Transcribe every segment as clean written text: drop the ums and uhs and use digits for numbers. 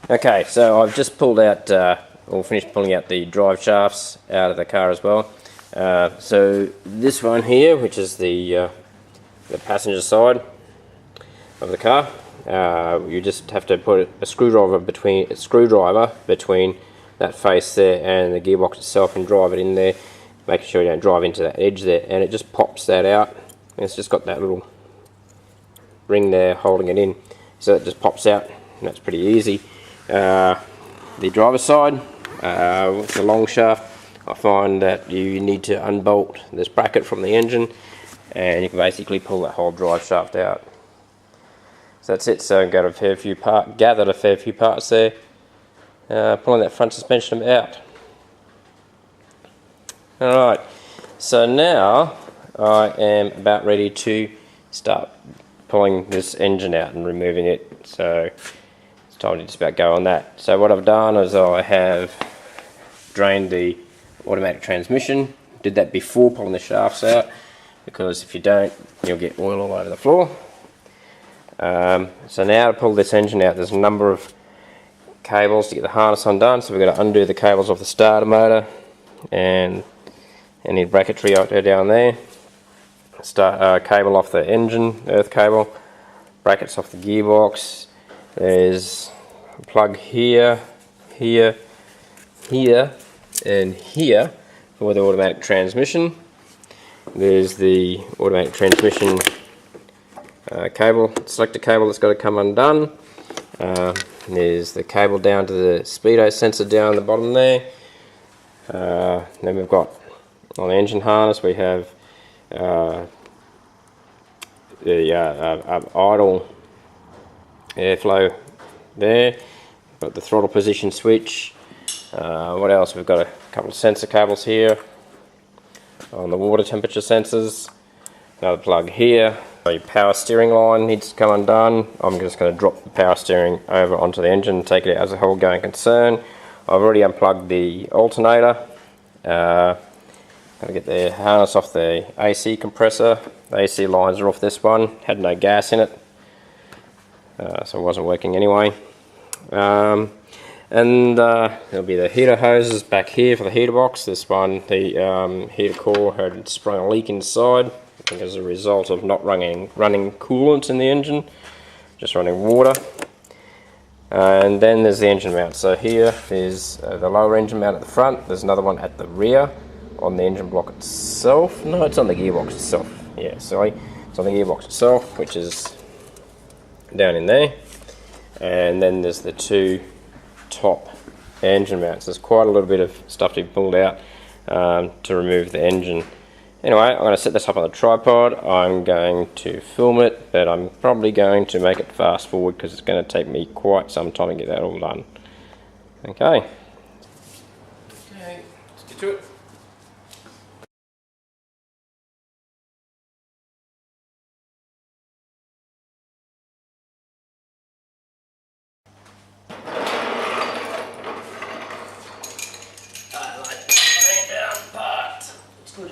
Okay, so I've just pulled out, or finished pulling out the drive shafts out of the car as well. So this one here, which is the passenger side of the car, you just have to put a screwdriver between that face there and the gearbox itself and drive it in there, making sure you don't drive into that edge there, and it just pops that out. And it's just got that little ring there holding it in, so it just pops out, and that's pretty easy. The driver's side, with the long shaft, I find that you need to unbolt this bracket from the engine, and you can basically pull that whole drive shaft out. So that's it. So gathered a fair few parts there, pulling that front suspension out. Alright, so now I am about ready to start pulling this engine out and removing it. So it's time to just about go on that. So what I've done is I have drained the automatic transmission. Did that before pulling the shafts out, because if you don't, you'll get oil all over the floor. So now to pull this engine out, there's a number of cables to get the harness undone. So we've got to undo the cables off the starter motor and any bracketry out there down there. Cable off the engine, earth cable, brackets off the gearbox. There's a plug here, here, here, and here for the automatic transmission. There's the automatic transmission cable, selector cable that's got to come undone. There's the cable down to the speedo sensor down the bottom there. Then we've got on the engine harness we have the idle airflow there. Got the throttle position switch. What else? We've got a couple of sensor cables here on the water temperature sensors. Another plug here. Your power steering line needs to come undone. I'm just going to drop the power steering over onto the engine and take it out as a whole going concern. I've already unplugged the alternator. Got to get the harness off the AC compressor. The AC lines are off this one. Had no gas in it, so it wasn't working anyway. And there'll be the heater hoses back here for the heater box. This one, the heater core had sprung a leak inside, I think as a result of not running coolant in the engine, just running water. And then there's the engine mount. So here is the lower engine mount at the front. There's another one at the rear on the engine block itself. No, it's on the gearbox itself. Yeah, sorry, it's on the gearbox itself, which is down in there. And then there's the two top engine mounts. There's quite a little bit of stuff to be pulled out to remove the engine. Anyway, I'm going to set this up on the tripod. I'm going to film it, but I'm probably going to make it fast forward because it's going to take me quite some time to get that all done. Okay, let's get to it. I like laying down part. It's good.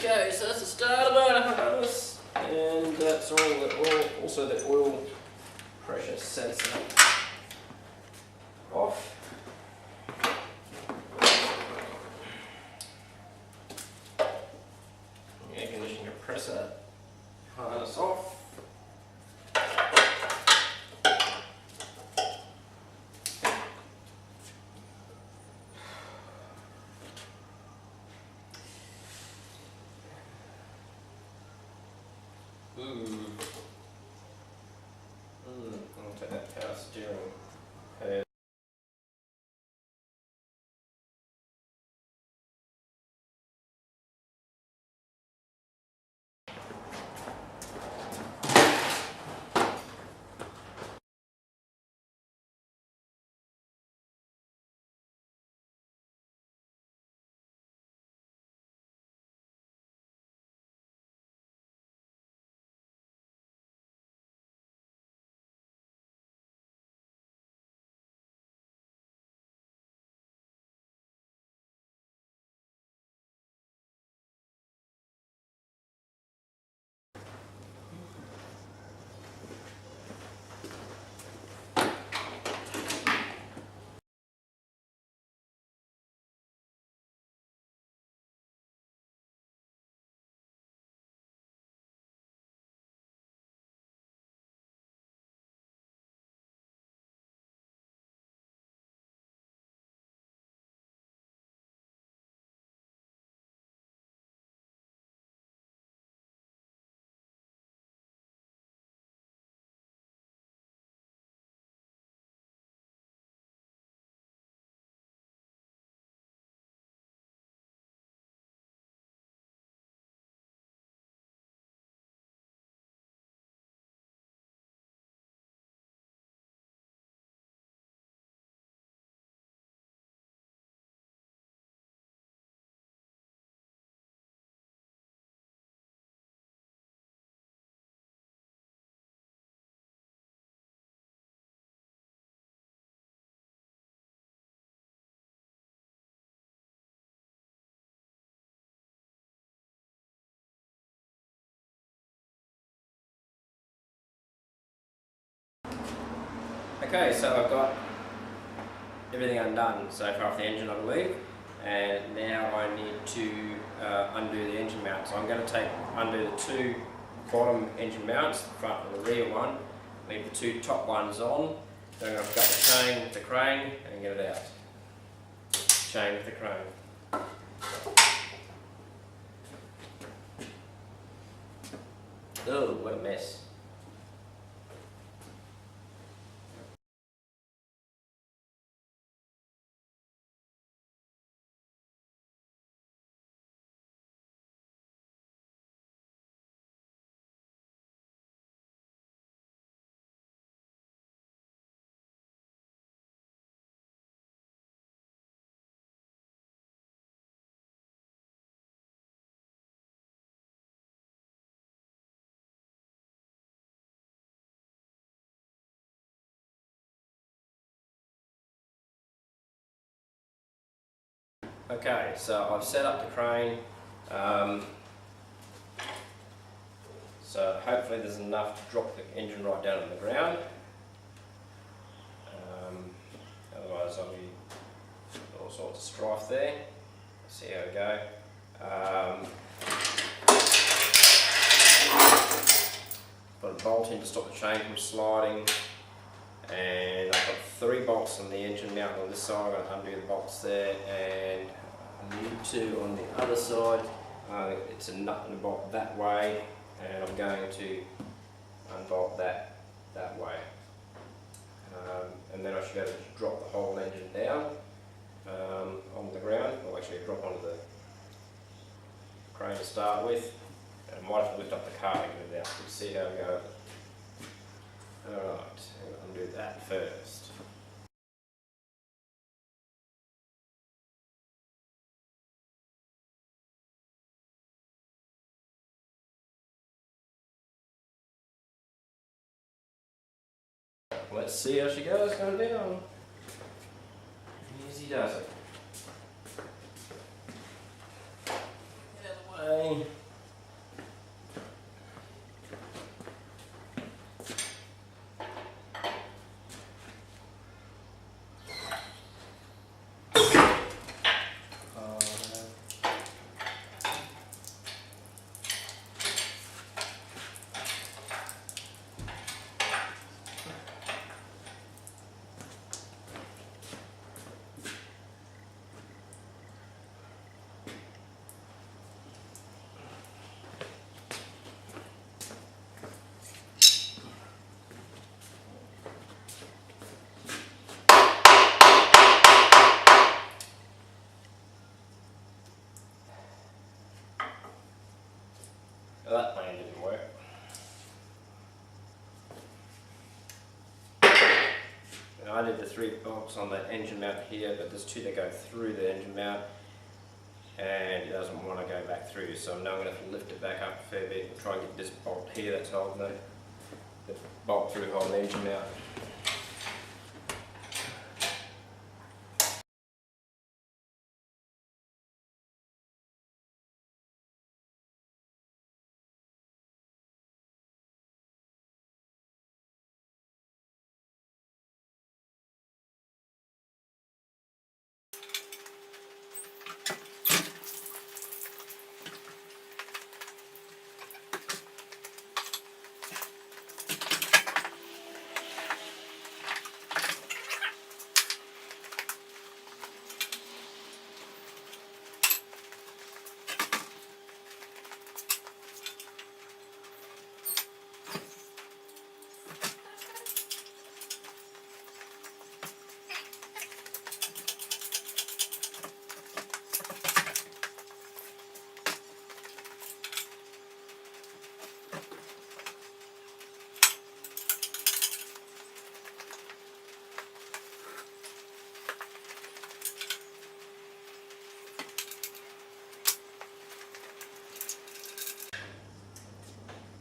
Okay, so that's the starter motor harness, and that's all the oil, also the oil pressure sensor off. Air conditioning compressor harness off. I'll take that power steering. Okay, so I've got everything undone so far off the engine, I believe, and now I need to undo the engine mount. So I'm going to undo the two bottom engine mounts, the front and the rear one, leave the two top ones on, then I'm going to pick up the chain with the crane and get it out. Chain with the crane. Oh, what a mess. Okay, so I've set up the crane, so hopefully there's enough to drop the engine right down on the ground. Otherwise I'll be all sorts of strife there. See how we go. Put a bolt in to stop the chain from sliding, and I've got 3 bolts on the engine mount on this side. I'm going to undo the bolts there, and I need to on the other side. It's a nut and a bolt that way, and I'm going to unbolt that way. And then I should be able to drop the whole engine down on the ground, or actually drop onto the crane to start with. And I might have to lift up the car to get it out. We'll see how we go. Alright, I'll undo that first. Let's see how she goes going down. Easy does it. Get out of the way. Well, that plan didn't work. Now, I did the 3 bolts on the engine mount here, but there's 2 that go through the engine mount, and it doesn't want to go back through, so now I'm going to have to lift it back up a fair bit and try and get this bolt here that's holding the bolt through holding the engine mount.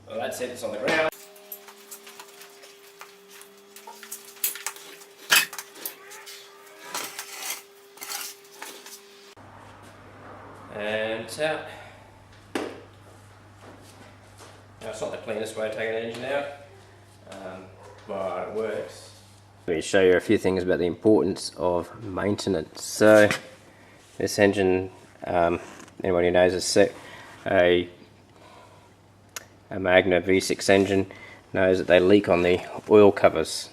Well, that's it, it's on the ground. And it's out. Now, it's not the cleanest way of taking an engine out, but it works. Let me show you a few things about the importance of maintenance. So this engine, anyone who knows is a Magna V6 engine knows that they leak on the oil covers,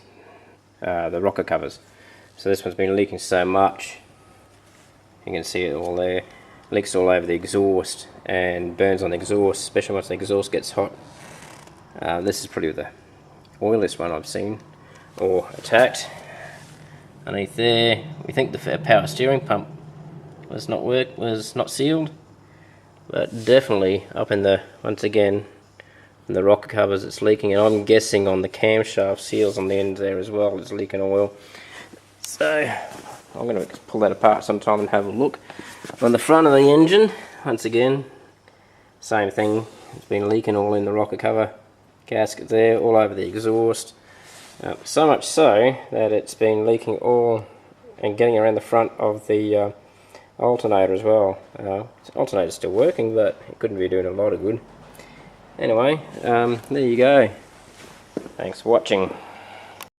the rocker covers. So this one's been leaking so much, you can see it all there, leaks all over the exhaust and burns on the exhaust, especially once the exhaust gets hot. This is probably the oiliest one I've seen or attacked. Underneath there, we think the power steering pump was not sealed, but definitely up in the, once again, in the rocker covers it's leaking, and I'm guessing on the camshaft seals on the end there as well it's leaking oil. So I'm going to pull that apart sometime and have a look. On the front of the engine, once again, same thing, it's been leaking all in the rocker cover gasket there, all over the exhaust. So much so that it's been leaking all and getting around the front of the alternator as well. The alternator's still working, but it couldn't be doing a lot of good. Anyway, there you go. Thanks for watching.